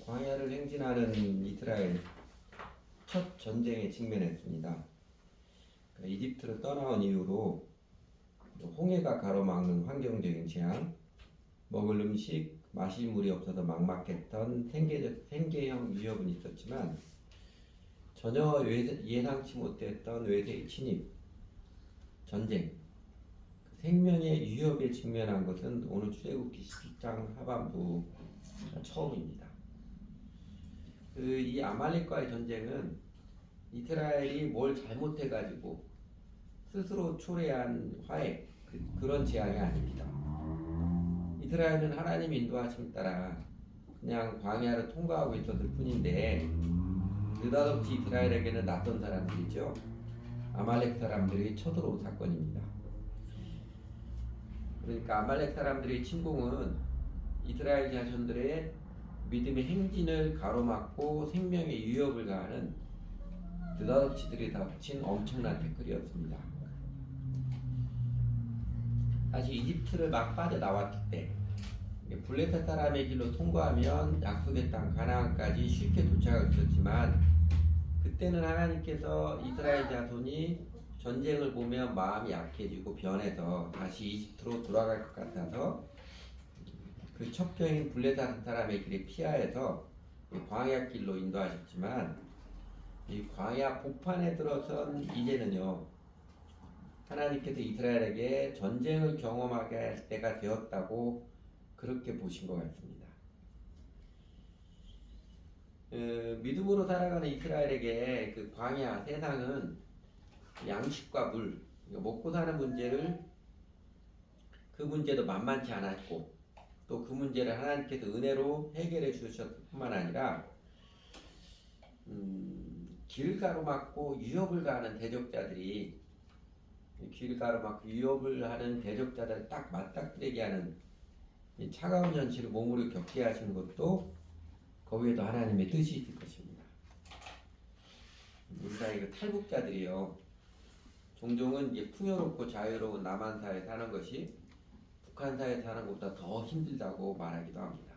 광야를 행진하는 이스라엘 첫 전쟁에 직면했습니다. 이집트를 떠나온 이후로 홍해가 가로막는 환경적인 재앙, 먹을 음식, 마실 물이 없어서 막막했던 생계형 위협은 있었지만 전혀 예상치 못했던 외세의 침입, 전쟁, 생명의 위협에 직면한 것은 오늘 출애굽기 17장 하반부 처음입니다. 이 아말렉과의 전쟁은 이스라엘이 뭘 잘못해가지고 스스로 초래한 화해, 그런 재앙이 아닙니다. 이스라엘은 하나님 인도하심 따라 그냥 광야를 통과하고 있었을 뿐인데 느닷없이 이스라엘에게는 낯선 사람들이죠. 아말렉 사람들이 쳐들어온 사건입니다. 그러니까 아말렉 사람들의 침공은 이스라엘 자손들의 믿음의 행진을 가로막고 생명의 위협을 가하는 느닷없이 들이닥친 엄청난 태클이었습니다. 다시 이집트를 막 빠져나왔을 때 블레셋 사람의 길로 통과하면 약속의 땅 가나안까지 쉽게 도착할 수 있었지만 그때는 하나님께서 이스라엘 자손이 전쟁을 보면 마음이 약해지고 변해서 다시 이집트로 돌아갈 것 같아서 그 첩경인 블레셋 사람의 길에 피하여서 광야 길로 인도하셨지만 이 광야 복판에 들어선 이제는요, 하나님께서 이스라엘에게 전쟁을 경험하게 할 때가 되었다고 그렇게 보신 것 같습니다. 믿음으로 살아가는 이스라엘에게 그 광야 세상은 양식과 물, 먹고 사는 문제를 그 문제도 만만치 않았고 또 그 문제를 하나님께서 은혜로 해결해 주셨을 뿐만 아니라 길 가로막고 위협을 가하는 대적자들이 길 가로막고 위협을 하는 대적자들을 딱 맞닥뜨리게 하는 이 차가운 현실을 몸으로 겪게 하신 것도 거기에도 하나님의 뜻이 있을 것입니다. 우리가 이거 탈북자들이요, 종종은 이제 풍요롭고 자유로운 남한사에 사는 것이 북한사에 사는 것보다 더 힘들다고 말하기도 합니다.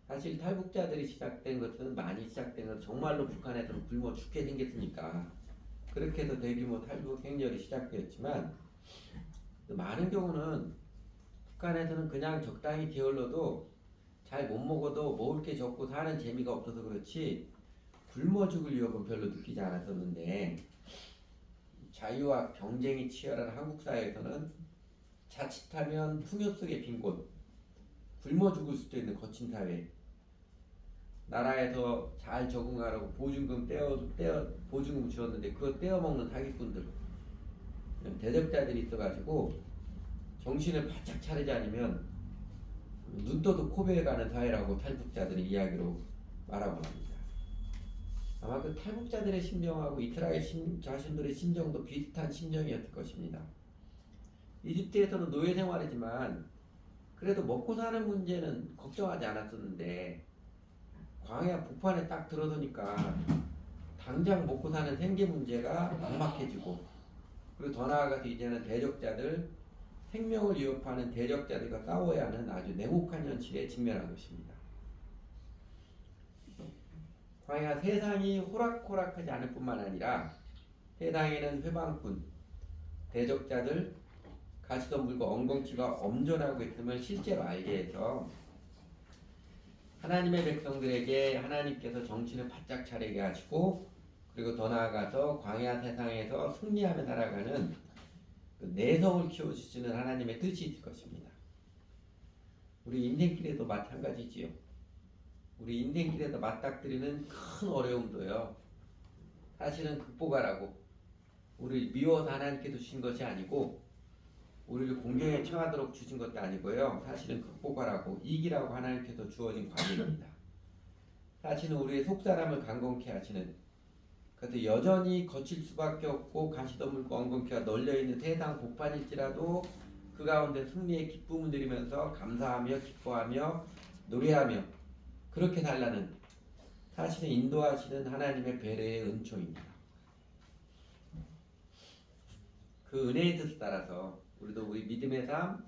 사실 탈북자들이 시작된 것은 많이 시작된 것은 정말로 북한에서는 굶어 죽게 생겼으니까 그렇게 해서 대규모 탈북 행렬이 시작되었지만 많은 경우는 북한에서는 그냥 적당히 게을러도 잘 못 먹어도 먹을 게 적고 사는 재미가 없어서 그렇지 굶어 죽을 위협은 별로 느끼지 않았었는데 자유와 경쟁이 치열한 한국 사회에서는 자칫하면 풍요 속의 빈곤, 굶어 죽을 수도 있는 거친 사회, 나라에서 잘 적응하라고 보증금 보증금 주었는데 그거 떼어먹는 사기꾼들, 대적자들이 있어가지고 정신을 바짝 차리지 않으면 눈 떠도 코베에 가는 사회라고 탈북자들의 이야기로 말하고 합니다. 아마 그 탈북자들의 심정하고 이스라엘 자신들의 심정도 비슷한 심정이었을 것입니다. 이집트에서는 노예 생활이지만 그래도 먹고 사는 문제는 걱정하지 않았었는데 광야 북판에 딱 들어서니까 당장 먹고 사는 생계 문제가 막막해지고 그리고 더 나아가서 이제는 대적자들, 생명을 위협하는 대적자들과 싸워야 하는 아주 냉혹한 현실에 직면한 것입니다. 광야 세상이 호락호락하지 않을 뿐만 아니라 세상에는 회방꾼, 대적자들, 가시덤불과 엉겅퀴가 엄존하고 있음을 실제로 알게 해서 하나님의 백성들에게 하나님께서 정신을 바짝 차리게 하시고 그리고 더 나아가서 광야 세상에서 승리하며 살아가는 그 내성을 키워주시는 하나님의 뜻이 있을 것입니다. 우리 인생길에도 마찬가지지요. 우리 인생길에서 맞닥뜨리는 큰 어려움도요, 사실은 극복하라고 우리를 미워서 하나님께서 주신 것이 아니고 우리를 공경에 처하도록 주신 것도 아니고요, 사실은 극복하라고 이기라고 하나님께서 주어진 과제입니다. 사실은 우리의 속사람을 강건케 하시는, 그래서 여전히 거칠 수밖에 없고 가시덤불과 엉겅퀴가 널려있는 세상 복판일지라도 그 가운데 승리의 기쁨을 누리면서 감사하며 기뻐하며 노래하며 그렇게 살라는 사실은 인도하시는 하나님의 배려의 은총입니다. 그 은혜의 뜻을 따라서 우리도 우리 믿음의 삶,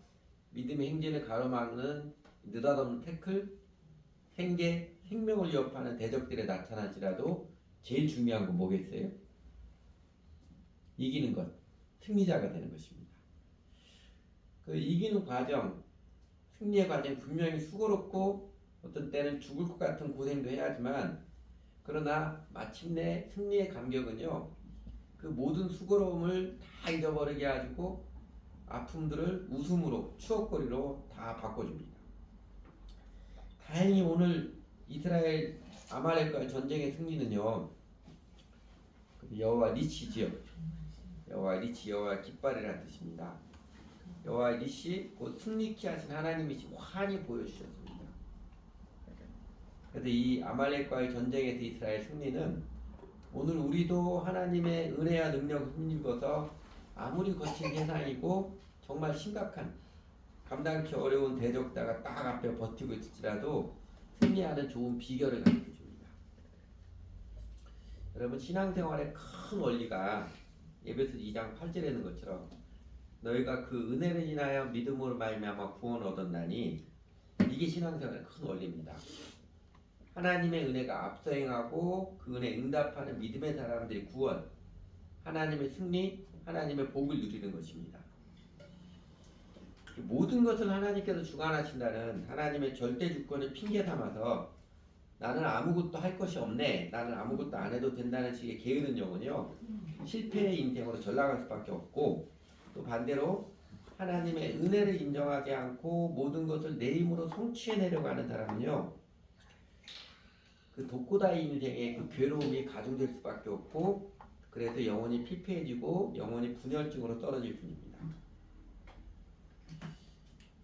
믿음의 행진을 가로막는 느닷없는 태클, 생명을 위협하는 대적들에 나타날지라도 제일 중요한 건 뭐겠어요? 이기는 것, 승리자가 되는 것입니다. 그 이기는 과정, 승리의 과정이 분명히 수고롭고 어떤 때는 죽을 것 같은 고생도 해야 하지만, 그러나 마침내 승리의 감격은요, 그 모든 수고로움을 다 잊어버리게 해가지고 아픔들을 웃음으로, 추억거리로 다 바꿔줍니다. 다행히 오늘 이스라엘 아말렉과의 전쟁의 승리는요, 여호와 니시지요. 여호와 니시, 여호와 깃발이라는 뜻입니다. 여호와 니시, 곧 승리케 하신 하나님이시 환히 보여주셨습니다. 그래서 이 아말렉과의 전쟁에서 이스라엘 승리는 오늘 우리도 하나님의 은혜와 능력을 힘입어서 아무리 거친 세상이고 정말 심각한, 감당하기 어려운 대적다가 딱 앞에 버티고 있을지라도 승리하는 좋은 비결을 가르쳐줍니다. 여러분, 신앙생활의 큰 원리가 에베소 2장 8절에 있는 것처럼 너희가 그 은혜를 인하여 믿음으로 말미암아 구원을 얻었나니, 이게 신앙생활의 큰 원리입니다. 하나님의 은혜가 앞서 행하고 그 은혜에 응답하는 믿음의 사람들이 구원, 하나님의 승리, 하나님의 복을 누리는 것입니다. 모든 것을 하나님께서 주관하신다는 하나님의 절대 주권을 핑계 삼아서 나는 아무것도 할 것이 없네, 나는 아무것도 안 해도 된다는 식의 게으른 영은요, 실패의 인생으로 전락할 수밖에 없고, 또 반대로 하나님의 은혜를 인정하지 않고 모든 것을 내 힘으로 성취해내려고 하는 사람은요, 그 독고다이 인생의 그 괴로움이 가중될 수밖에 없고, 그래서 영혼이 피폐해지고 영혼이 분열증으로 떨어질 뿐입니다.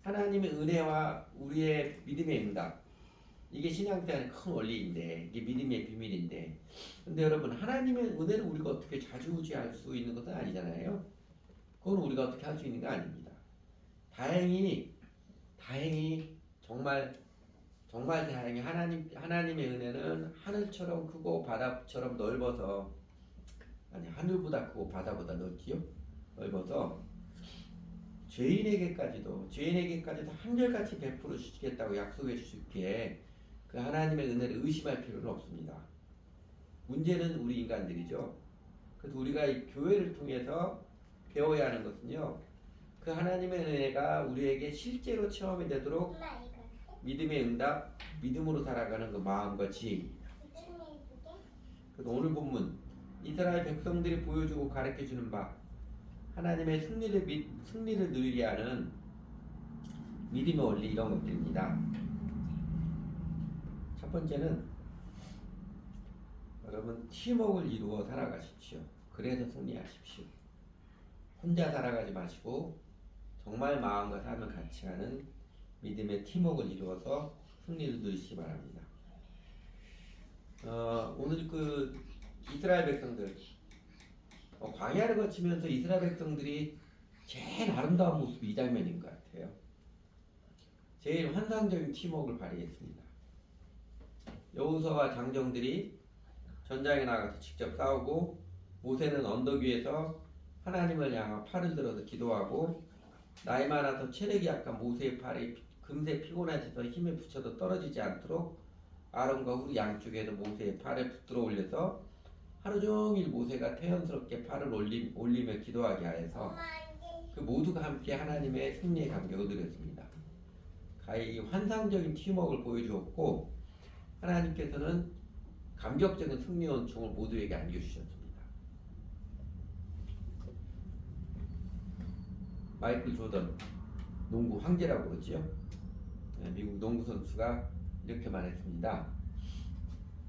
하나님의 은혜와 우리의 믿음의 응답, 이게 신앙생활의 큰 원리인데, 이게 믿음의 비밀인데, 근데 여러분, 하나님의 은혜를 우리가 어떻게 좌지우지할 수 있는 것은 아니잖아요. 그건 우리가 어떻게 할 수 있는 게 아닙니다. 다행히 정말 다행히 하나님의 은혜는 하늘처럼 크고 바다처럼 넓어서, 아니, 하늘보다 크고 바다보다 넓지요? 넓어서 죄인에게까지도 한결같이 베풀어 주시겠다고 약속해 주셨기에 그 하나님의 은혜를 의심할 필요는 없습니다. 문제는 우리 인간들이죠. 그래서 우리가 이 교회를 통해서 배워야 하는 것은요, 그 하나님의 은혜가 우리에게 실제로 체험이 되도록 믿음의 응답, 믿음으로 살아가는 그 마음과 지혜입니다. 그래서 오늘 본문 이스라엘 백성들이 보여주고 가르쳐주는 바, 하나님의 승리를 누리게 하는 믿음의 원리, 이런 것들입니다. 첫 번째는 여러분, 팀워크를 이루어 살아가십시오. 그래서 승리하십시오. 혼자 살아가지 마시고 정말 마음과 삶을 같이 하는 믿음의 팀워크를 이루어서 승리를 누리시기 바랍니다. 오늘 그 이스라엘 백성들, 광야를 거치면서 이스라엘 백성들이 제일 아름다운 모습이 이 장면인 것 같아요. 제일 환상적인 팀워크를 발휘했습니다. 여호수아와 장정들이 전장에 나가서 직접 싸우고, 모세는 언덕 위에서 하나님을 향하여 팔을 들어서 기도하고, 나이 많아서 체력이 약한 모세의 팔이 금세 피곤해져서 힘에 부쳐도 떨어지지 않도록 아론과 후 양쪽에도 모세의 팔을 붙들어 올려서 하루 종일 모세가 태연스럽게 팔을 올리며 기도하게 하여서 그 모두가 함께 하나님의 승리의 감격을 누렸습니다. 가히 환상적인 팀워크를 보여주었고, 하나님께서는 감격적인 승리 원총을 모두에게 안겨주셨습니다. 마이클 조던, 농구 황제라고 그러지요. 미국 농구 선수가 이렇게 말했습니다.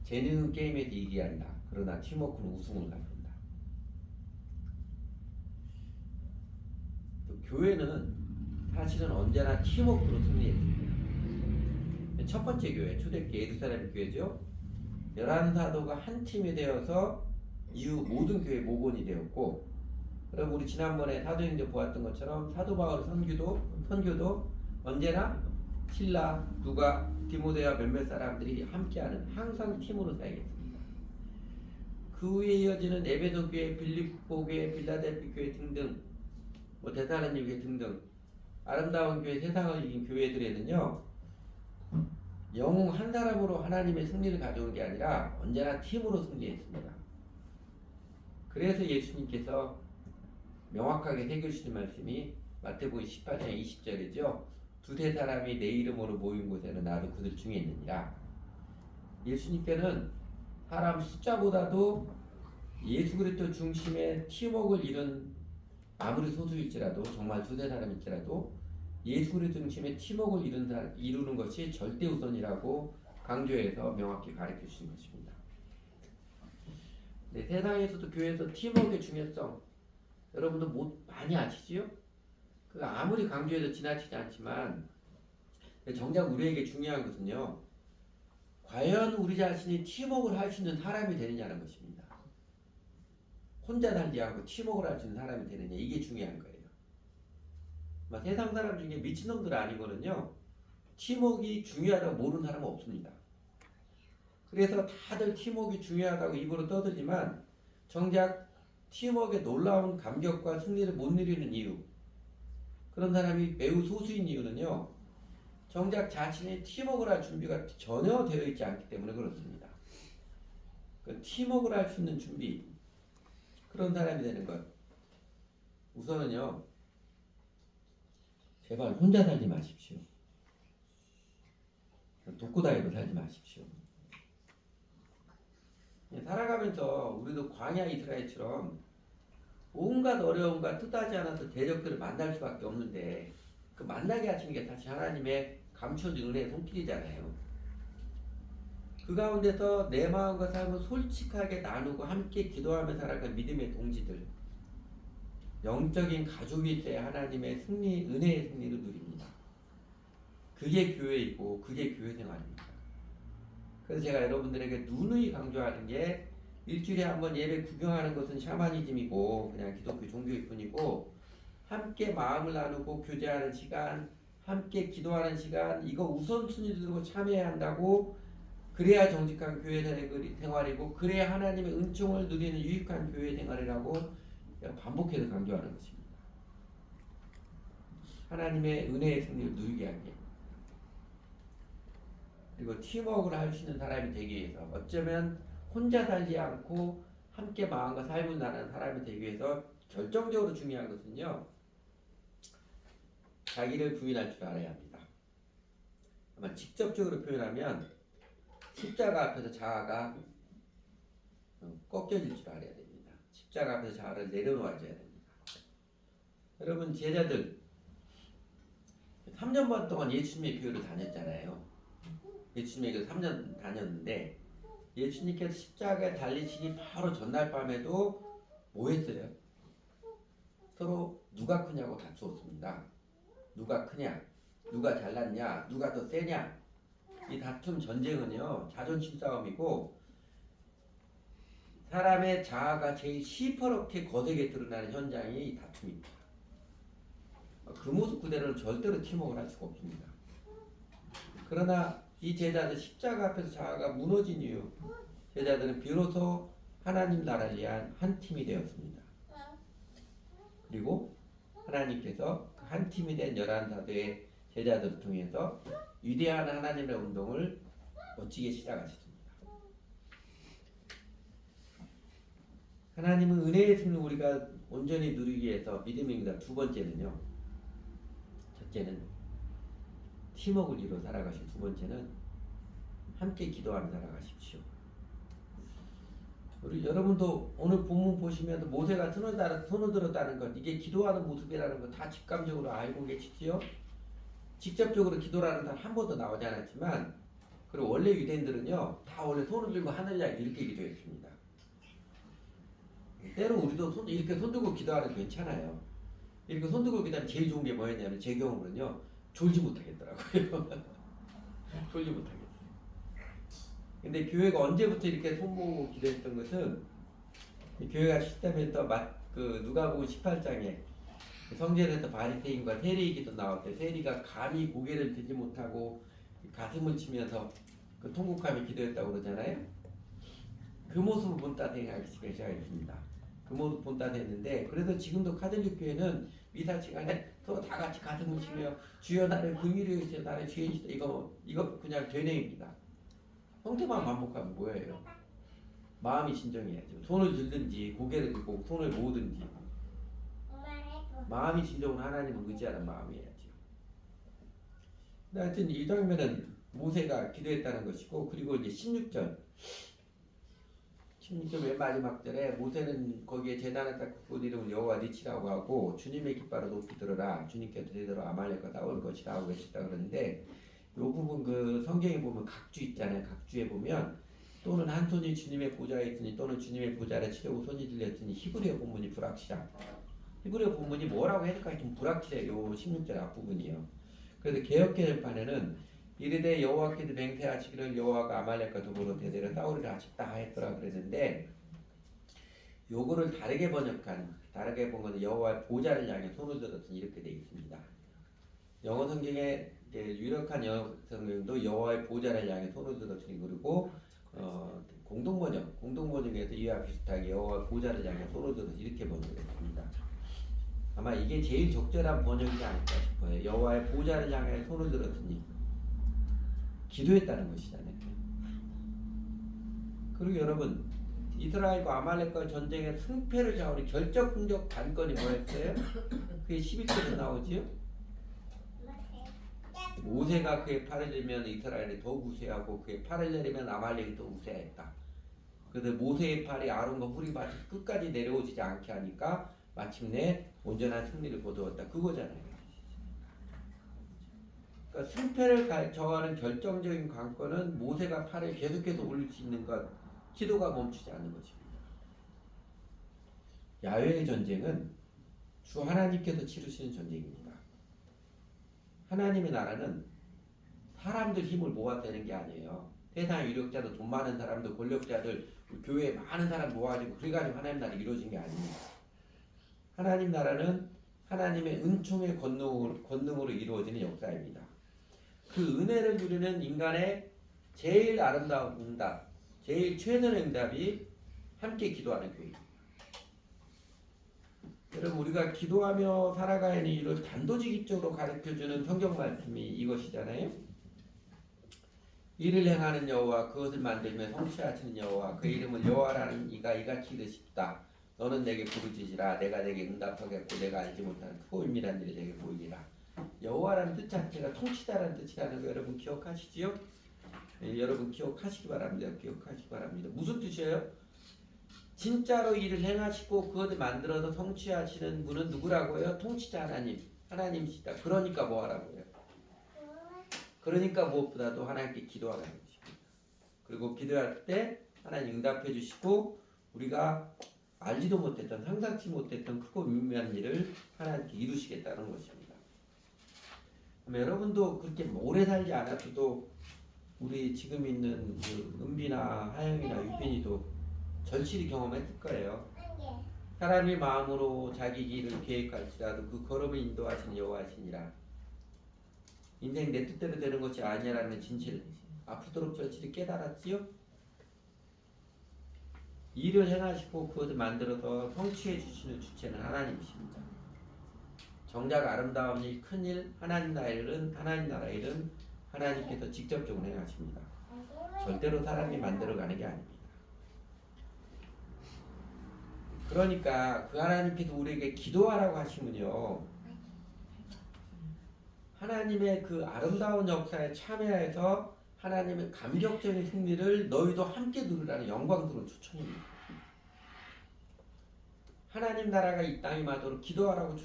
재능은 게임에서 이기한다. 그러나 팀워크는 우승을 가져온다. 또 교회는 사실은 언제나 팀워크로 승리했습니다. 첫 번째 교회, 초대교회 예루살렘 교회죠. 11사도가 한 팀이 되어서 이후 모든 교회 모본이 되었고, 그럼 우리 지난번에 사도행전 보았던 것처럼 사도 바울의 선교도 언제나 실라, 누가, 디모데와 몇몇 사람들이 함께하는, 항상 팀으로 사역했습니다. 그 후에 이어지는 에베소 교회, 빌립보 교회, 빌라델피 교회 등등, 데살로니가 교회 등등 아름다운 교회, 세상을 이긴 교회들에는요, 영웅 한 사람으로 하나님의 승리를 가져오는 게 아니라 언제나 팀으로 승리했습니다. 그래서 예수님께서 명확하게 새겨주시는 말씀이 마태복음 18장 20절이죠. 두세 사람이 내 이름으로 모인 곳에는 나도 그들 중에 있느니라. 예수님께는 사람 숫자보다도 예수 그리스도 중심의 팀워크를 이룬, 아무리 소수일지라도, 정말 두세 사람일지라도 예수 그리스도 중심의 팀워크를 이루는 것이 절대 우선이라고 강조해서 명확히 가르쳐 주신 것입니다. 네, 세상에서도 교회에서 팀워크의 중요성 여러분도 많이 아시지요? 그 아무리 강조해도 지나치지 않지만 정작 우리에게 중요한 것은요, 과연 우리 자신이 팀워크를 할 수 있는 사람이 되느냐는 것입니다. 혼자 살지 않고 팀워크를 할 수 있는 사람이 되느냐, 이게 중요한 거예요. 세상 사람 중에 미친놈들 아니고는요, 팀워크가 중요하다고 모르는 사람은 없습니다. 그래서 다들 팀워크가 중요하다고 입으로 떠들지만 정작 팀워크의 놀라운 감격과 승리를 못 누리는 이유, 그런 사람이 매우 소수인 이유는요, 정작 자신의 팀워크를 할 준비가 전혀 되어 있지 않기 때문에 그렇습니다. 그 팀워크를 할 수 있는 준비, 그런 사람이 되는 것, 우선은요, 제발 혼자 살지 마십시오. 독고다이로 살지 마십시오. 살아가면서 우리도 광야 이스라엘처럼 온갖 어려움과 뜻하지 않아도 대적들을 만날 수밖에 없는데, 그 만나게 하시는 게 다시 하나님의 감춰진 은혜의 손길이잖아요. 그 가운데서 내 마음과 삶을 솔직하게 나누고 함께 기도하며 살아가는 믿음의 동지들, 영적인 가족일 때 하나님의 승리, 은혜의 승리를 누립니다. 그게 교회이고 그게 교회 생활입니다. 그래서 제가 여러분들에게 누누이 강조하는 게, 일주일에 한 번 예배 구경하는 것은 샤머니즘이고 그냥 기독교 종교일 뿐이고, 함께 마음을 나누고 교제하는 시간, 함께 기도하는 시간, 이거 우선순위를 두고 참여해야 한다고, 그래야 정직한 교회 생활이고 그래야 하나님의 은총을 누리는 유익한 교회 생활이라고 반복해서 강조하는 것입니다. 하나님의 은혜의 승리를 누리게 하기, 그리고 팀워크를 할 수 있는 사람이 되기 위해서, 어쩌면 혼자 살지 않고 함께 마음과 삶을 나누는 사람이 되기 위해서 결정적으로 중요한 것은요, 자기를 부인할 줄 알아야 합니다. 아마 직접적으로 표현하면 십자가 앞에서 자아가 꺾여질 줄 알아야 됩니다. 십자가 앞에서 자아를 내려놓아줘야 됩니다. 여러분, 제자들 3년 반 동안 예수님의 교회를 다녔잖아요. 예수님의 교회 3년 다녔는데, 예수님께서 십자가에 달리시기 바로 전날 밤에도 뭐 했어요? 서로 누가 크냐고 다투었습니다. 누가 크냐, 누가 잘났냐, 누가 더 세냐. 이 다툼 전쟁은요, 자존심 싸움이고, 사람의 자아가 제일 시퍼렇게 거세게 드러나는 현장이 이 다툼입니다. 그 모습 그대로는 절대로 팀워크를 할 수가 없습니다. 그러나 이 제자들 십자가 앞에서 자아가 무너진 이유, 제자들은 비로소 하나님 나라를 위한 한 팀이 되었습니다. 그리고 하나님께서 그 한 팀이 된 11사도의 제자들을 통해서 위대한 하나님의 운동을 멋지게 시작하셨습니다. 하나님은 은혜의 승리를 우리가 온전히 누리기 위해서 믿음입니다. 두 번째는요, 첫째는 팀워크를 이루어 살아가시고, 두 번째는 함께 기도하며 살아가십시오. 우리 여러분도 오늘 본문 보시면 모세가 손을 들었다는 것, 이게 기도하는 모습이라는 거 다 직감적으로 알고 계시지요? 직접적으로 기도라는 단 한 번도 나오지 않았지만, 그리고 원래 유대인들은요, 다 원래 손을 들고 하늘을 향해 이렇게 기도했습니다. 때로 우리도 이렇게 손 들고 기도하는 게 괜찮아요. 이렇게 손 들고 기도하면 제일 좋은 게 뭐였냐면, 제 경우는요, 졸지 못하겠더라고요. 졸지 못하겠어요. 근데 교회가 언제부터 이렇게 손 모으고 기도했던 것은, 교회가 시스템에서 누가복음 18장에 성전에서 바리새인과 세리의 기도 나올 때, 세리가 감히 고개를 들지 못하고 가슴을 치면서 그 통곡하며 기도했다고 그러잖아요. 그 모습을 본따 생각하기 시작했습니다. 모습 본다 됐는데 그래서 지금도 카톨릭 교회는 미사 시간에 또 다 같이 가슴을 치며 주여 나를 긍휼히 여기시오 나를 죄인 시다 이거 그냥 되뇌입니다. 형태만 반복하면 뭐예요? 마음이 진정해야죠. 손을 들든지 고개를 들고 손을 모으든지 마음이 진정은 하나님을 의지하는 마음이어야죠. 하여튼 이 장면은 모세가 기도했다는 것이고 그리고 이제 16절 맨 마지막 절에 모세는 거기에 제단을 닦고 그 이름을 여호와 니치라고 하고 주님의 깃발을 높이 들어라 주님께서 제대로 아말렉과 싸울 것이다 하고 계셨다 그러는데 이 부분 그 성경에 보면 각주 있잖아요. 각주에 보면 또는 한 손이 주님의 보좌에 있으니 또는 주님의 보좌를 치려고 손이 들렸으니 히브리어 본문이 불확실한 히브리어 본문이 뭐라고 해석하기 좀 불확실해요. 요 16절 앞부분이요. 그래서 개역개정판에는 이르되 여호와께서 맹세하시기를 여호와가 아말렉과 더불어 대대로 싸우리라 하셨다 했더라 그랬는데 요거를 다르게 본 거는 여호와의 보좌를 향해 손을 들었으니 이렇게 되어 있습니다. 영어 성경에 유력한 영어 성경도 여호와의 보좌를 향해 손을 들었으니 그리고 공동번역에서 이와 비슷하게 여호와의 보좌를 향해 손을 들었으니 이렇게 번역했습니다. 아마 이게 제일 적절한 번역이지 않을까 싶어요. 여호와의 보좌를 향해 손을 들었으니 기도했다는 것이잖아요. 그리고 여러분 이스라엘과 아말렉과 전쟁의 승패를 좌우하는 결정적 관건이 뭐였어요? 그게 11절에 나오지요. 모세가 그의 팔을 내리면 이스라엘이 더욱 우세하고 그의 팔을 내리면 아말렉이 더 우세했다. 그래서 모세의 팔이 아론과 후리밭이 끝까지 내려오지 않게 하니까 마침내 온전한 승리를 거두었다. 그거잖아요. 그러니까 승패를 정하는 결정적인 관건은 모세가 팔을 계속해서 올릴 수 있는 것, 기도가 멈추지 않는 것입니다. 야훼의 전쟁은 주 하나님께서 치르시는 전쟁입니다. 하나님의 나라는 사람들 힘을 모아 되는 게 아니에요. 세상의 유력자들, 돈 많은 사람들, 권력자들, 교회에 많은 사람 모아지고 그래가지고 하나님 나라가 이루어진 게 아닙니다. 하나님 나라는 하나님의 은총의 권능으로 이루어지는 역사입니다. 그 은혜를 누리는 인간의 제일 아름다운 응답, 제일 최선의 응답이 함께 기도하는 교회입니다. 여러분 우리가 기도하며 살아가는 이유를 단도직입적으로 가르쳐주는 성경 말씀이 이것이잖아요. 이를 행하는 여호와 그것을 만들며 성취하시는 여호와 그 이름을 여호와라는 이가 이같이 이르십다. 너는 내게 부르짖으라 내가 내게 응답하겠고 내가 알지 못하는 크고 은밀한 일이 내게 보이리라. 여호와라는 뜻 자체가 통치자라는 뜻이라는 거 여러분 기억하시지요? 네, 여러분 기억하시기 바랍니다. 기억하시기 바랍니다. 무슨 뜻이에요? 진짜로 일을 행하시고 그것을 만들어서 성취하시는 분은 누구라고요? 통치자 하나님, 하나님이시다. 그러니까 뭐 하라고요? 그러니까 무엇보다도 하나님께 기도하라는 것입니다. 그리고 기도할 때 하나님 응답해 주시고 우리가 알지도 못했던 상상치 못했던 크고 미묘한 일을 하나님께 이루시겠다는 것입니다. 그럼 여러분도 그렇게 오래 살지 않았어도 우리 지금 있는 그 은비나 하영이나 유빈이도 절실히 경험했을 거예요. 사람이 마음으로 자기 길을 계획할지라도 그 걸음을 인도하시는 여호와시니라. 인생 내 뜻대로 되는 것이 아니라는 진실을 아프도록 절실히 깨달았지요. 일을 행하시고 그것을 만들어서 성취해 주시는 주체는 하나님이십니다. 정작 아름다운 일, 큰 일, 하나님 나라 일은 하나님께서 직접적으로 행하십니다. 절대로 사람이 만들어가는 게 아닙니다. 그러니까 그 하나님께서 우리에게 기도하라고 하시면요. 하나님의 그 아름다운 역사에 참여해서 하나님의 감격적인 승리를 너희도 함께 누리라는 영광스러운 추천입니다. 하나님 나라가 이 땅에 임하도록 기도하라고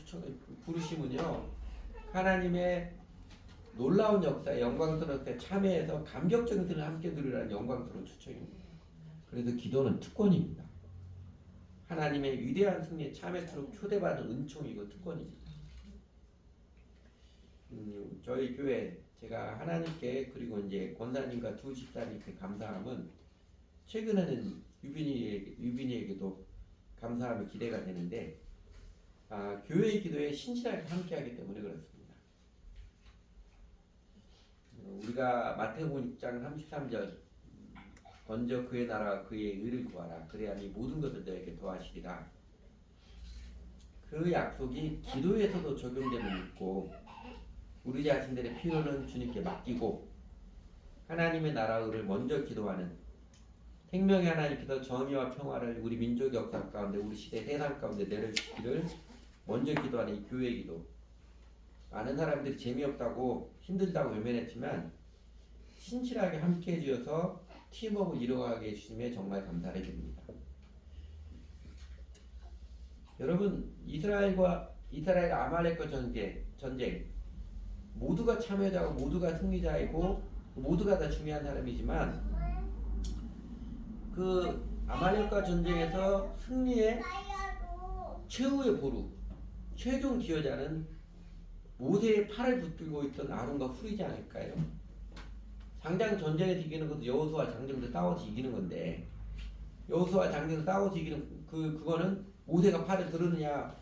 부르시면요. 하나님의 놀라운 역사에 영광스러운 때 참여해서 감격적인 승리를 함께 누리라는 영광스러운 추천입니다. 그래서 기도는 특권입니다. 하나님의 위대한 승리에 참여토록 초대받은 은총이고 특권입니다. 저희 교회 제가 하나님께 그리고 이제 권사님과 두 집사님께 감사함은 최근에는 유빈이에게도 감사함이 기대가 되는데 교회의 기도에 신실하게 함께하기 때문에 그렇습니다. 우리가 마태복음 6장 33절 먼저 그의 나라와 그의 의를 구하라 그래야 이 모든 것을 너에게 더하시리라. 그 약속이 기도에서도 적용됨을 믿고 우리 자신들의 필요는 주님께 맡기고 하나님의 나라를 먼저 기도하는 생명의 하나님께서 정의와 평화를 우리 민족의 역사 가운데 우리 시대 세상 가운데 내려주기를 먼저 기도하는 이 교회 기도. 많은 사람들이 재미없다고 힘들다고 외면했지만 신실하게 함께 해주셔서 팀워크를 이루어가게 해주심에 정말 감사를 드립니다. 여러분 이스라엘 아말렉과 전쟁 모두가 참여자고 모두가 승리자이고 모두가 다 중요한 사람이지만 그 아말렉과 전쟁에서 승리의 최후의 보루 최종 기여자는 모세의 팔을 붙들고 있던 아론과 훌이지 않을까요? 당장 전쟁에서 이기는 것도 여호수아 장정도 싸워서 이기는 건데 여호수아 장정도 싸워서 이기는 그거는 모세가 팔을 들었느냐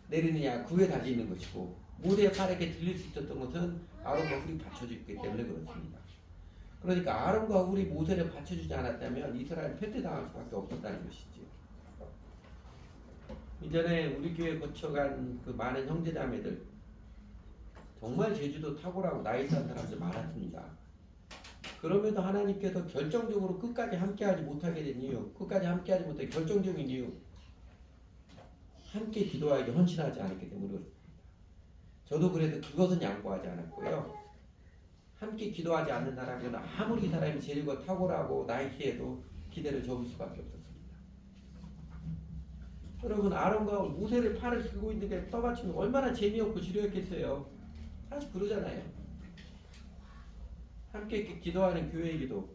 내리느냐 그에 달려 있는 것이고 모세의 팔에게 들릴 수 있었던 것은 아론과 훌이 받쳐주기 때문에 그렇습니다. 그러니까 아론과 훌이 모세를 받쳐주지 않았다면 이스라엘 패퇴당할 수밖에 없었다는 것이지요. 이전에 우리 교회 거쳐간 그 많은 형제자매들 정말 제주도 탁월하고 나이 든 사람들 많았습니다. 그럼에도 하나님께서 결정적으로 끝까지 함께하지 못하게 된 이유, 끝까지 함께하지 못한 결정적인 이유, 함께 기도하기 헌신하지 않았기 때문에 그렇습니다. 저도 그래도 그것은 양보하지 않았고요. 함께 기도하지 않는 사람은 아무리 사람이 재능과 탁월하고 나이키에도 기대를 접을 수밖에 없었습니다. 여러분 아론과 모세를 팔을 들고 있는데 떠받치면 얼마나 재미없고 지루했겠어요. 사실 그러잖아요. 함께 기도하는 교회의 기도.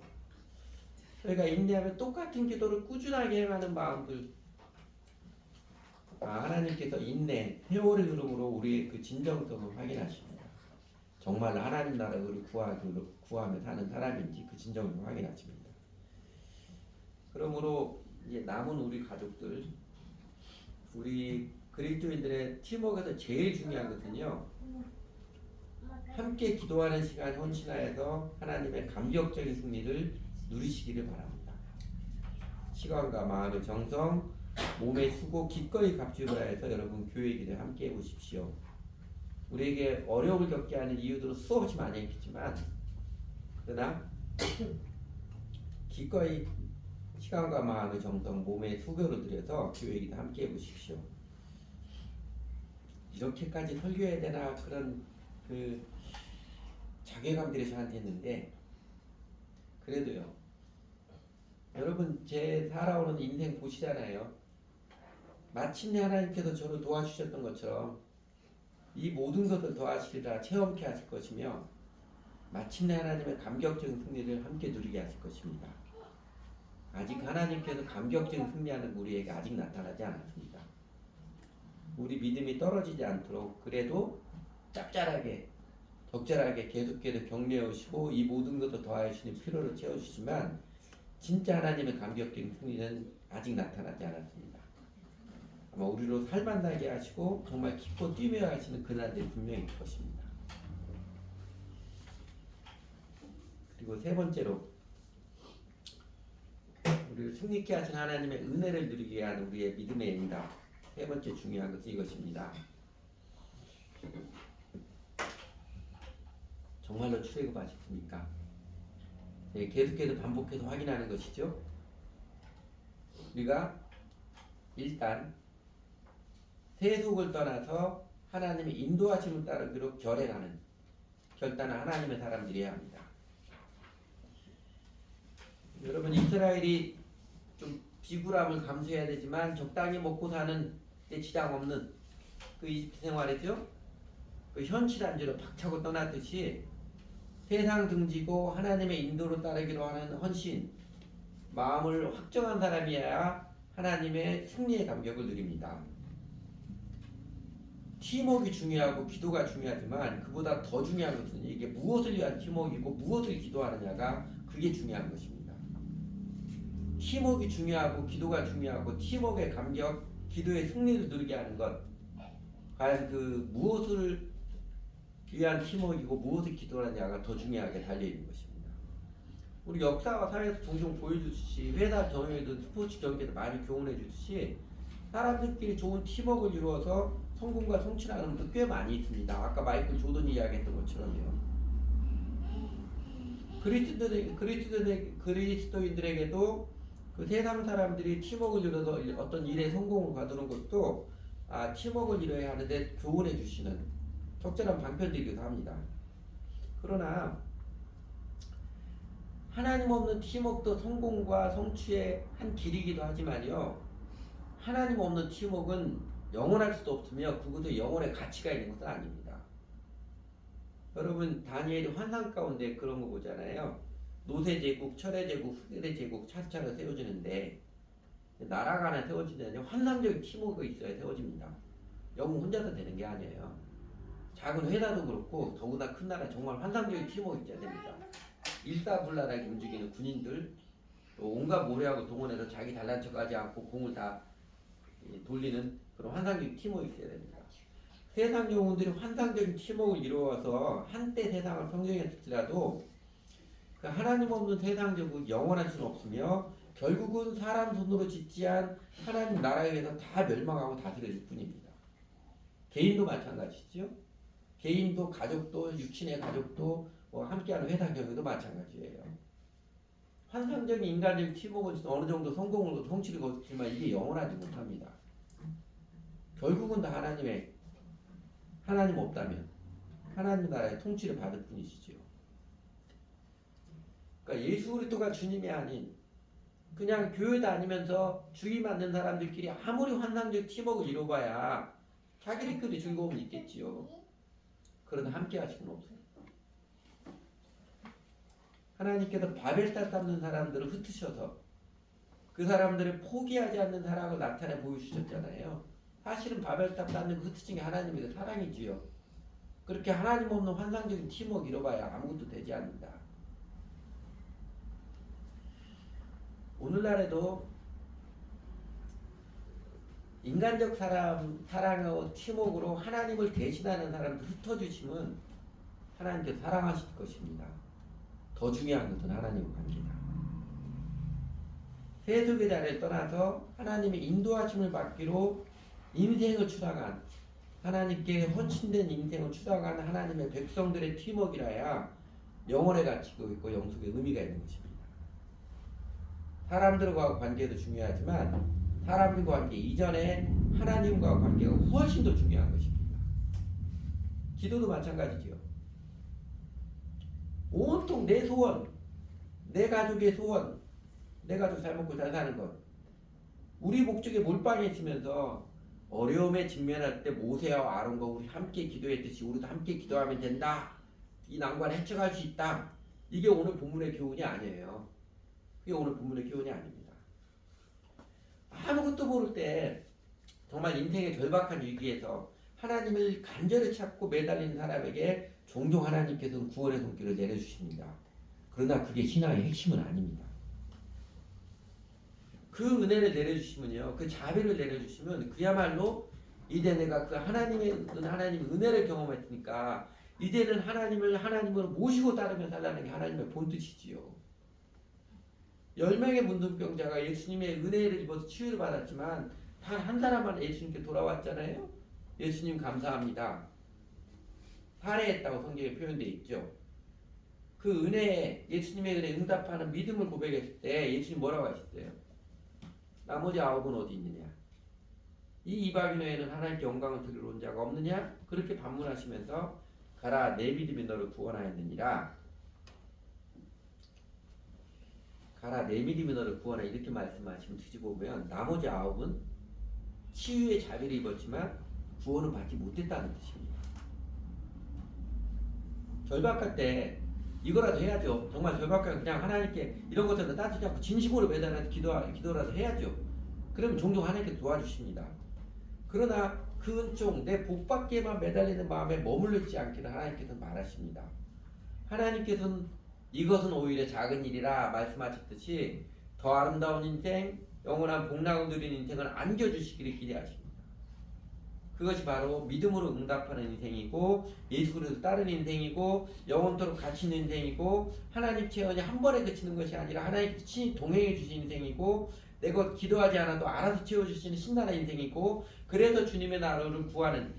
저희가 인내하면 똑같은 기도를 꾸준하게 행하는 마음들. 하나님께서 인내, 세월의 흐름으로 우리의 그 진정성을 확인하십니다. 정말 하나님 나라를 구하며 사는 사람인지 그 진정성을 확인하십니다. 그러므로 이제 남은 우리 가족들, 우리 그리스도인들의 팀워크에서 제일 중요한 것은요. 함께 기도하는 시간 헌신하여서 하나님의 감격적인 승리를 누리시기를 바랍니다. 시간과 마음의 정성, 몸의 수고 기꺼이 값지으라 해서 여러분 교회 기도에 함께 해보십시오. 우리에게 어려움을 겪게 하는 이유들은 수없이 많이 있겠지만 그러나 기꺼이 시간과 마음의 정성, 몸의 수고를 들여서 교회 기도 함께 해보십시오. 이렇게까지 설교해야 되나 그런 그 자괴감들이 저한테 있는데 그래도요. 여러분 제 살아오는 인생 보시잖아요. 마침내 하나님께서 저를 도와주셨던 것처럼 이 모든 것을 더하시리라 체험케 하실 것이며 마침내 하나님의 감격적인 승리를 함께 누리게 하실 것입니다. 아직 하나님께서 감격적인 승리하는 우리에게 아직 나타나지 않았습니다. 우리 믿음이 떨어지지 않도록 그래도 짭짤하게 적절하게 계속해서 격려해 오시고 이 모든 것을 더하시는 필요를 채워주시지만 진짜 하나님의 감격적인 승리는 아직 나타나지 않았습니다. 아마 우리로 살만나게 하시고 정말 기뻐 뛰며 하시는 그날들이 분명히 있을 것입니다. 그리고 세 번째로 우리를 승리케 하신 하나님의 은혜를 누리게 하는 우리의 믿음의 행위다. 세 번째 중요한 것은 이것입니다. 정말로 출애굽하셨습니까? 네, 계속해서 반복해서 확인하는 것이죠. 우리가 일단 세속을 떠나서 하나님의 인도하심을 따르기로 결단하는 하나님의 사람들이어야 합니다. 여러분 이스라엘이 좀 비굴함을 감수해야 되지만 적당히 먹고 사는 데 지장 없는 그 이집트 생활이죠. 그 현실 안주로 박차고 떠났듯이 세상 등지고 하나님의 인도를 따르기로 하는 헌신, 마음을 확정한 사람이어야 하나님의 승리의 감격을 누립니다. 팀워크가 중요하고 기도가 중요하지만 그보다 더 중요한 것은 이게 무엇을 위한 팀워크이고 무엇을 기도하느냐가 그게 중요한 것입니다. 팀워크가 중요하고 기도가 중요하고 팀워크의 감격, 기도의 승리를 누리게 하는 것 과연 그 무엇을 위한 팀워크이고 무엇을 기도하느냐가 더 중요하게 달려있는 것입니다. 우리 역사와 사회에서 종종 보여주듯이 회사 정의든 스포츠 경기에도 많이 교훈해 주듯이 사람들끼리 좋은 팀워크를 이루어서 성공과 성취를 하는 분도 꽤 많이 있습니다. 아까 마이클 조던이 이야기했던 것처럼요. 그리스도인들에게도 그 세상 사람들이 팀워크를 이루어서 어떤 일에 성공을 거두는 것도 팀워크를 이루어야 하는데 교훈해 주시는 적절한 방편들이기도 합니다. 그러나 하나님 없는 팀워크도 성공과 성취의 한 길이기도 하지만요, 하나님 없는 팀워크는 영원할 수도 없으며 그것도 영원의 가치가 있는 것은 아닙니다. 여러분, 다니엘이 환상 가운데 그런 거 보잖아요. 노세제국, 철회제국, 후세제국 차차로 세워지는데 나라가 하나 세워지려면 환상적인 팀워크가 있어야 세워집니다. 영웅 혼자서 되는 게 아니에요. 작은 회사도 그렇고 더구나 큰 나라 정말 환상적인 팀워크 있어야 됩니다. 일사불란하게 움직이는 군인들, 또 온갖 모래하고 동원해서 자기 잘난 척하지 않고 공을 다 돌리는 그런 환상적인 팀워크 있어야 됩니다. 세상 영웅들이 환상적인 팀워크를 이루어서 한때 세상을 평정했을지라도 그 하나님 없는 세상적으로 영원할 수는 없으며 결국은 사람 손으로 짓지 않은 하나님 나라에 의해서 다 멸망하고 다 들어질 뿐입니다. 개인도 마찬가지죠. 개인도 가족도 육신의 가족도 함께하는 회사 경우도 마찬가지예요. 환상적인 인간적인 팀워크는 어느 정도 성공을 성취를 거두지만 이게 영원하지 못합니다. 결국은 다 하나님 없다면 하나님 나라의 통치를 받을 뿐이시죠. 그러니까 예수 그리스도가 주님이 아닌 그냥 교회 다니면서 주의 맞는 사람들끼리 아무리 환상적 팀워크를 이뤄봐야 자기들끼리 즐거움은 있겠지요. 그러나 함께 하실 수는 없어요. 하나님께서 바벨탑 쌓는 사람들을 흩으셔서 그 사람들을 포기하지 않는 사랑을 나타내 보여주셨잖아요. 사실은 바벨탑 쌓는 그 흩으신 게 하나님의 사랑이지요. 그렇게 하나님 없는 환상적인 팀워크 이뤄봐야 아무것도 되지 않는다. 오늘날에도 인간적 사랑과 팀워크로 하나님을 대신하는 사람들 흩어주시면 하나님께서 사랑하실 것입니다. 더 중요한 것은 하나님과 관계다. 세속의 자리를 떠나서 하나님의 인도하심을 받기로 인생을 추락한 하나님께 헌신된 인생을 추락한 하나님의 백성들의 팀워크라야 영혼의 가치가 있고 영속의 의미가 있는 것입니다. 사람들과 관계도 중요하지만 사람들과 관계 이전에 하나님과 관계가 훨씬 더 중요한 것입니다. 기도도 마찬가지죠. 온통 내 소원, 내 가족의 소원, 내 가족 잘 먹고 잘 사는 것, 우리 목적에 몰빵해 있으면서 어려움에 직면할 때 모세와 아론과 우리 함께 기도했듯이 우리도 함께 기도하면 된다. 이 난관을 헤쳐갈 수 있다. 이게 오늘 본문의 교훈이 아니에요. 그게 오늘 본문의 교훈이 아닙니다. 아무것도 모를 때 정말 인생의 절박한 위기에서 하나님을 간절히 찾고 매달리는 사람에게 종종 하나님께서는 구원의 손길을 내려주십니다. 그러나 그게 신앙의 핵심은 아닙니다. 그 은혜를 내려주시면요, 그 자비를 내려주시면 그야말로 이제 내가 그 하나님의 은혜를 경험했으니까 이제는 하나님으로 모시고 따르며 살라는 게 하나님의 본뜻이지요. 10명의 문둥병자가 예수님의 은혜를 입어서 치유를 받았지만 단 한 사람만 예수님께 돌아왔잖아요. 예수님 감사합니다. 살해했다고 성경에 표현되어 있죠. 그 은혜에 예수님의 은혜에 응답하는 믿음을 고백했을 때 예수님 뭐라고 하셨어요? 나머지 9은 어디 있느냐? 이 이방인 외에는 하나님께 영광을 드리러 온 자가 없느냐? 그렇게 반문하시면서 가라 내 믿음이 너를 구원하였느니라. 가라 내 믿음이 너를 구원하 이렇게 말씀하시면 뒤집어 보면 나머지 9은 치유의 자비를 입었지만 구원을 받지 못했다는 뜻입니다. 절박할 때 이거라도 해야죠. 정말 절박하면 그냥 하나님께 이런 것들은 따지지 않고 진심으로 매달려서 기도라도 해야죠. 그러면 종종 하나님께 도와주십니다. 그러나 그 은총 내 복받기에만 매달리는 마음에 머물러 있지 않기를 하나님께서는 말하십니다. 하나님께서는 이것은 오히려 작은 일이라 말씀하셨듯이 더 아름다운 인생, 영원한 복락을 누리는 인생을 안겨주시기를 기대하십니다. 그것이 바로 믿음으로 응답하는 인생이고 예수 그리스도 따르는 인생이고 영원토록 같이 있는 인생이고 하나님 체험이 한 번에 그치는 것이 아니라 하나님께 친히 동행해 주신 인생이고 내가 기도하지 않아도 알아서 채워주시는 신나는 인생이 있고, 그래서 주님의 나라를 구하는,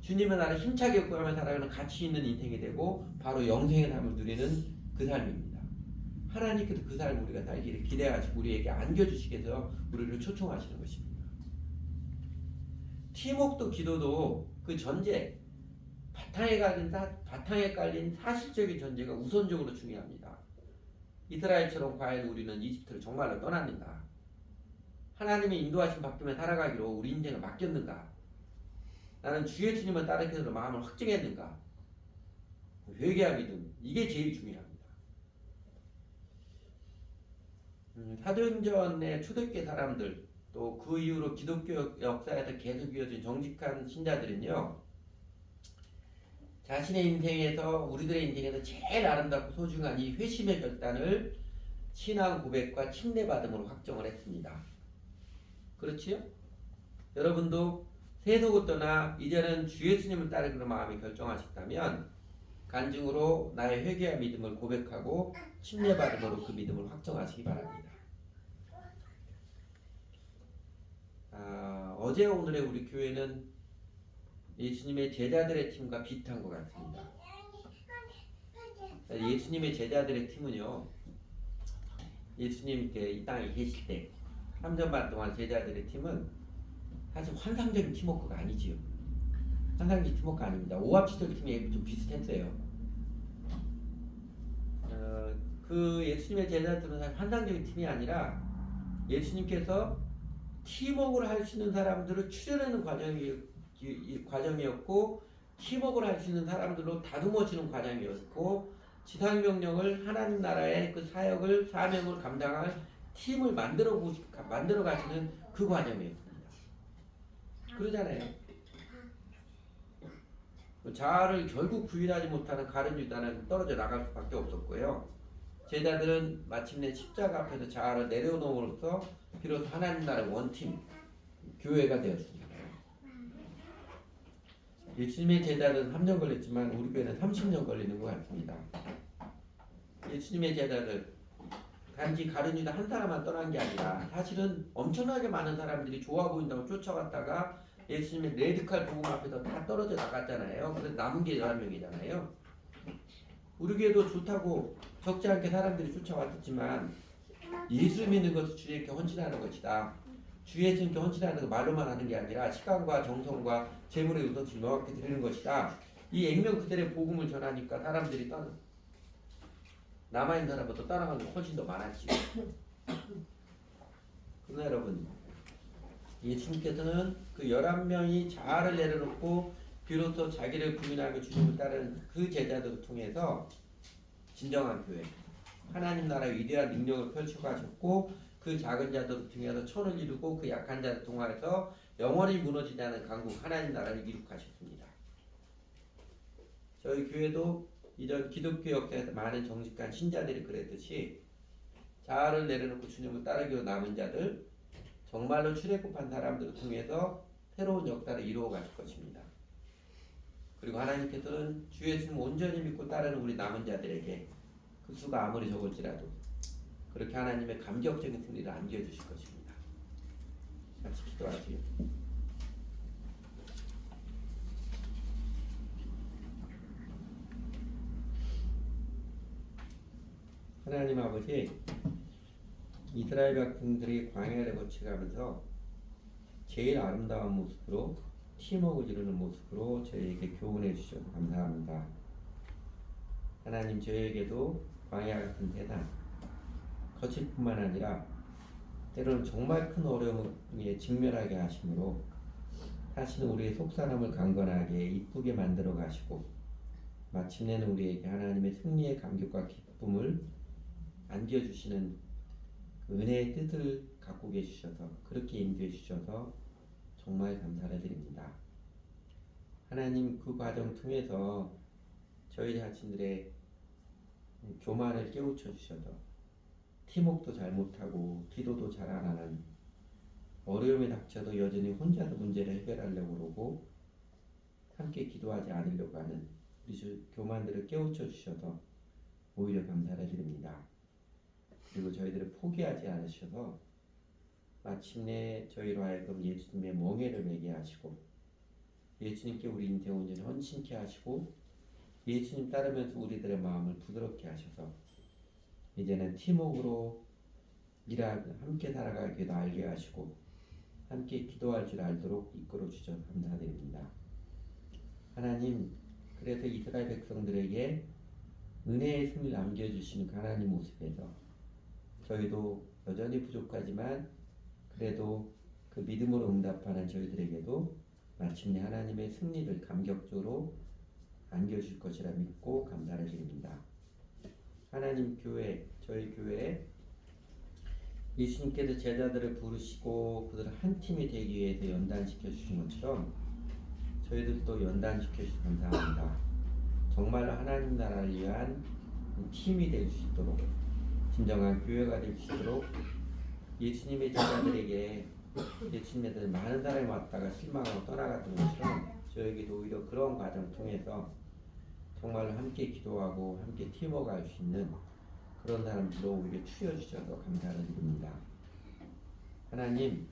주님의 나라를 힘차게 구하며 살아가는 가치 있는 인생이 되고, 바로 영생의 삶을 누리는 그 삶입니다. 하나님께서 그 삶을 우리가 살기를 기대하시고 우리에게 안겨주시기 위해서 우리를 초청하시는 것입니다. 팀웍도 기도도 그 전제, 바탕에 깔린 사실적인 전제가 우선적으로 중요합니다. 이스라엘처럼 과연 우리는 이집트를 정말로 떠났는가? 하나님의 인도하심 받으며 살아가기로 우리 인생을 맡겼는가? 나는 주 예수님을 따르기로 마음을 확정했는가? 회개와 믿음, 이게 제일 중요합니다. 사도행전의 초대교회 사람들, 또 그 이후로 기독교 역사에서 계속 이어진 정직한 신자들은요, 자신의 인생에서, 우리들의 인생에서 제일 아름답고 소중한 이 회심의 결단을 신앙 고백과 침례받음으로 확정을 했습니다. 그렇지요? 여러분도 세속을 떠나 이제는 주 예수님을 따르기로 마음이 결정하셨다면 간증으로 나의 회개와 믿음을 고백하고 침례받음으로 그 믿음을 확정하시기 바랍니다. 어제와 오늘의 우리 교회는 예수님의 제자들의 팀과 비슷한 것 같습니다. 예수님의 제자들의 팀은요, 예수님께 이 땅에 계실 때 3년 반 동안 제자들의 팀은 사실 환상적인 팀워크가 아니지요. 환상적인 팀워크가 아닙니다. 오합지졸 팀이 좀 비슷했어요. 그 예수님의 제자들은 사실 환상적인 팀이 아니라 예수님께서 팀워크를 할 수 있는 사람들을 추려내는 과정이었고, 팀워크를 할 수 있는 사람들로 다듬어지는 과정이었고, 지상명령을 하나님 나라의 그 사역을 사명을 감당할 팀을 만들어 가시는 그 과정이었습니다. 그러잖아요. 자아를 결국 부인하지 못하는 가룟 유다는 떨어져 나갈 수밖에 없었고요. 제자들은 마침내 십자가 앞에서 자아를 내려놓음으로써 비로소 하나님 나라의 원팀, 교회가 되었습니다. 예수님의 제자들은 3년 걸렸지만 우리 교회는 30년 걸리는 것 같습니다. 예수님의 제자들, 단지 가룟 유다 한 사람만 떠난 게 아니라 사실은 엄청나게 많은 사람들이 좋아 보인다고 쫓아갔다가 예수님의 레드칼 복음 앞에서 다 떨어져 나갔잖아요. 그래서 남은 게 11명이잖아요. 우리 교회도 좋다고 적지 않게 사람들이 쫓아왔지만 예수 믿는 것을 주님께 헌신하는 것이다. 주 예수님께 헌신하는 것 말로만 하는 게 아니라 시간과 정성과 재물의 우선순위 명확히 드리는 것이다. 이 액면 그대로의 복음을 전하니까 사람들이 남아있는 사람보다 따라가는 게 훨씬 더 많았지. 그러나 여러분, 예수님께서는 그 11명이 자아를 내려놓고 비로소 자기를 부인하고 주님을 따르는 그 제자들을 통해서 진정한 교회, 하나님 나라의 위대한 능력을 펼쳐가셨고, 그 작은 자들을 통해서 천을 이루고 그 약한 자를 통해서 영원히 무너지지 않은 강국 하나님 나라를 이룩하셨습니다. 저희 교회도 이런 기독교 역사에서 많은 정직한 신자들이 그랬듯이 자아를 내려놓고 주님을 따르기로 남은 자들, 정말로 출애굽한 사람들을 통해서 새로운 역사를 이루어 가실 것입니다. 그리고 하나님께서는 주 예수님 온전히 믿고 따르는 우리 남은 자들에게 그 수가 아무리 적을지라도 그렇게 하나님의 감격적인 승리를 안겨주실 것입니다. 같이 기도하시죠. 하나님 아버지, 이스라엘 백성들이 광야를 거쳐가면서 제일 아름다운 모습으로 팀워크를 이루는 모습으로 저희에게 교훈해 주셔서 감사합니다. 하나님, 저희에게도 광야 같은 세상 거칠 뿐만 아니라 때로는 정말 큰 어려움에 직면하게 하심으로 사실은 우리의 속사람을 강건하게 이쁘게 만들어 가시고 마침내는 우리에게 하나님의 승리의 감격과 기쁨을 안겨주시는 그 은혜의 뜻을 갖고 계시셔서 그렇게 인도해 주셔서 정말 감사를 드립니다. 하나님, 그 과정 통해서 저희 자신들의 교만을 깨우쳐 주셔서 팀워크도 잘 못하고 기도도 잘 안 하는, 어려움에 닥쳐도 여전히 혼자서 문제를 해결하려고 그러고 함께 기도하지 않으려고 하는 우리 교만들을 깨우쳐 주셔서 오히려 감사를 드립니다. 그리고 저희들을 포기하지 않으셔서 마침내 저희로 하여금 예수님의 멍에를 매게 하시고 예수님께 우리 인생 온전히 헌신케 하시고 예수님 따르면서 우리들의 마음을 부드럽게 하셔서 이제는 팀워크로 일하고 함께 살아가기도 알게 하시고 함께 기도할 줄 알도록 이끌어 주셔서 감사드립니다. 하나님, 그래서 이스라엘 백성들에게 은혜의 승리를 남겨주시는 하나님 모습에서 저희도 여전히 부족하지만 그래도 그 믿음으로 응답하는 저희들에게도 마침내 하나님의 승리를 감격적으로 안겨줄 것이라 믿고 감사를 드립니다. 하나님 교회, 저희 교회에 예수님께서 제자들을 부르시고 그들을 한 팀이 되기 위해서 연단시켜 주신 것처럼 저희들도 연단시켜 주셔서 감사합니다. 정말로 하나님 나라를 위한 팀이 될 수 있도록 진정한 교회가 될 수 있도록 예수님의 제자들에게 예수님의 많은 사람이 왔다가 실망하고 떠나갔던 것처럼 저에게도 오히려 그런 과정 통해서 정말로 함께 기도하고 함께 팀워크 할 수 있는 그런 사람들로 오히려 추려주셔서 감사를 드립니다. 하나님,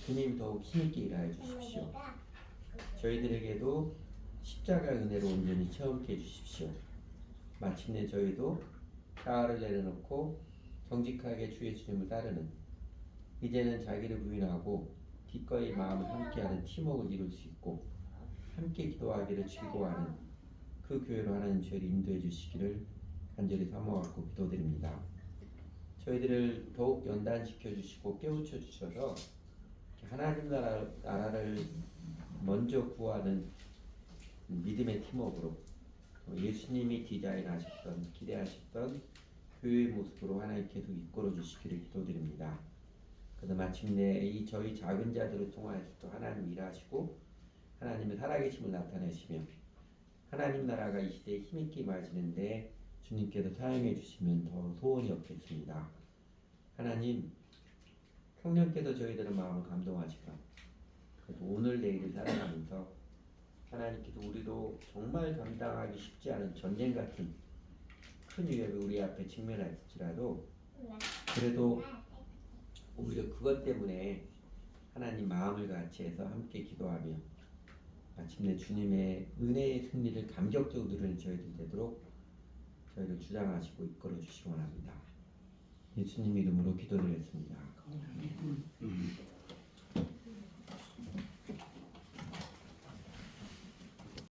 주님 더욱 힘있게 일하여 주십시오. 저희들에게도 십자가 은혜로 온전히 체험케 해주십시오. 마침내 저희도 자아를 내려놓고 정직하게 주 예수님을 따르는 이제는 자기를 부인하고 기꺼이 마음을 함께하는 팀워크를 이룰 수 있고 함께 기도하기를 즐거워하는 그 교회로 하나님 저희를 인도해 주시기를 간절히 사모하고 기도드립니다. 저희들을 더욱 연단시켜 주시고 깨우쳐 주셔서 하나님 나라를 먼저 구하는 믿음의 팀워크로 예수님이 디자인하셨던 기대하셨던 교회의 모습으로 하나님 계속 이끌어 주시기를 기도드립니다. 그래서 마침내 이 저희 작은 자들을 통하여서 또 하나님 일하시고 하나님의 살아계심을 나타내시며 하나님 나라가 이 시대에 힘있게 임하시는데 주님께서 사용해 주시면 더 소원이 없겠습니다. 하나님, 성령께서 저희들의 마음을 감동하시고 그래서 오늘 내일을 살아가면서 하나님께서 우리도 정말 감당하기 쉽지 않은 전쟁 같은 큰 위협이 우리 앞에 직면할지라도 그래도 오히려 그것 때문에 하나님 마음을 같이 해서 함께 기도하며 마침내 주님의 은혜의 승리를 감격적으로 누리는 저희들 되도록 저희를 주장하시고 이끌어 주시기 원합니다. 예수님 이름으로 기도드렸습니다.